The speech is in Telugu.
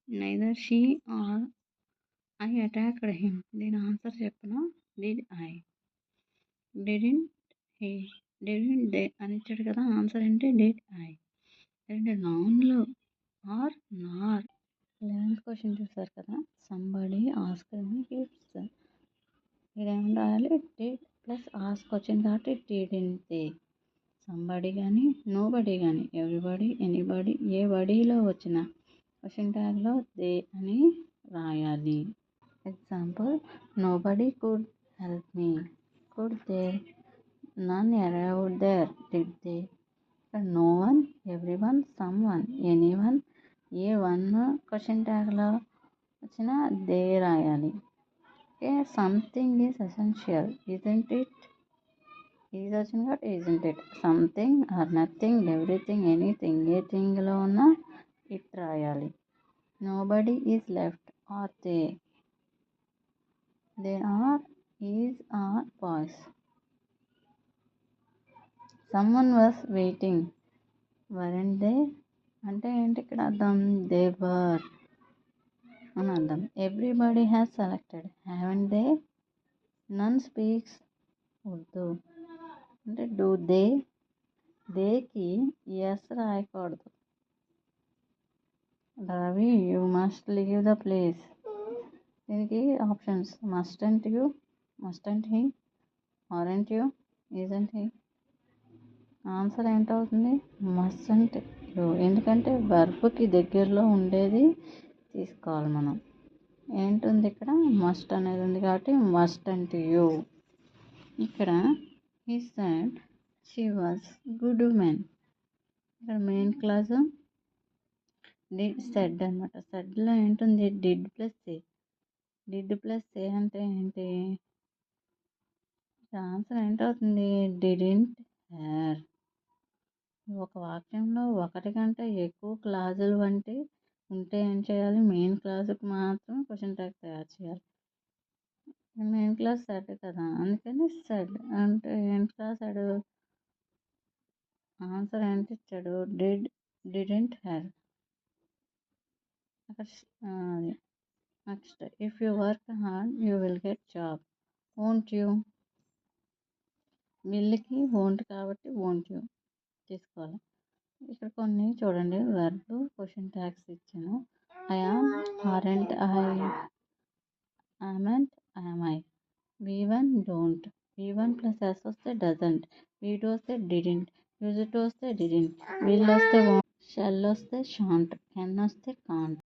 neither she or I attacked him. దీని ఆన్సర్ చెప్పనా? Did I? Didn't he? Didn't they అని ఇచ్చాడు కదా, ఆన్సర్ ఏంటి? Did I. రెండు నౌన్లు ఆర్ నార్. 11th క్వశ్చన్ చూసారు కదా, సంబడి ఆస్క్డ్ మీ గిఫ్ట్స్. ఇదేమని రాయాలి? డిడ్ ప్లస్ ఆస్క్ వచ్చింది కాబట్టి డిడ్ంట్ దే. సంబడి కానీ నోబడి కానీ ఎవ్రీబడి ఎనీబడి ఏ బడీలో వచ్చిన క్వశ్చన్ ట్యాగ్లో దే అని రాయాలి. Example, nobody could help me. Could they? None arrived there. Did they? No one, everyone, someone, anyone ఏ వన్ క్వశ్చన్ ట్యాగ్లో వచ్చిన దే రాయాలి. Okay, something is essential. Isn't it? Is వచ్చింది కాబట్టి isn't it. Something or nothing, everything, anything ఏ థింగ్లో ఉన్న ఇట్ రాయాలి. Nobody is left are they. They are, is are boys. Someone was waiting. Weren't they అంటే ఏంటి ఇక్కడ అర్థం? దే వర్ అని అర్థం. Everybody has selected. Haven't they? None speaks Urdu అంటే డూ దే? దేకి ఎస్ రాయకూడదు. Ravi, you must leave the place. దీనికి options mustn't you, mustn't he, aren't you, isn't he. Answer ఏంటవుతుంది? Mustn't you. ఎందుకంటే వర్బ్కి దగ్గరలో ఉండేది తీసుకోవాలి మనం. ఏంటుంది ఇక్కడ? మస్ట్ అనేది ఉంది కాబట్టి మస్టంట్ యూ. ఇక్కడ he said she was good women. ఇక్కడ మెయిన్ క్లాస్ డిడ్ సెడ్ అనమాట. సెడ్లో ఏంటుంది? డిడ్ ప్లస్ ఏ. డిడ్ ప్లస్ ఏ అంటే ఏంటి? ఆన్సర్ ఏంటవుతుంది? Didn't her. ఒక వాక్యంలో ఒకటి కంటే ఎక్కువ క్లాజులు వంటి ఉంటే ఏం చేయాలి? మెయిన్ క్లాసుకు మాత్రం క్వశ్చన్ ట్యాగ్ తయారు చేయాలి. మెయిన్ క్లాస్ సెడ్ కదా, అందుకని సెడ్ అంటే ఏం క్లాస్ సెడ్. ఆన్సర్ ఏంటి ఇచ్చాడు? Didn't have. అక్కడ అది next, if you work hard you will get job. Won't you? విల్కి వోంట్ కాబట్టి వోంట్ యూ తీసుకోవాలి. ఇక్కడ కొన్ని చూడండి, వర్బ్ క్వశ్చన్ ట్యాగ్స్ ఇచ్చాను. I am, aren't, I amn't, I'm I. V1 don't. V1 plus S వస్తే డజంట్. V2 వస్తే డిడింట్. యూజ్ టు వస్తే డిడింట్. విల్ వస్తే షెల్ వస్తే షాంట్. కెన్ వస్తే కాంట్.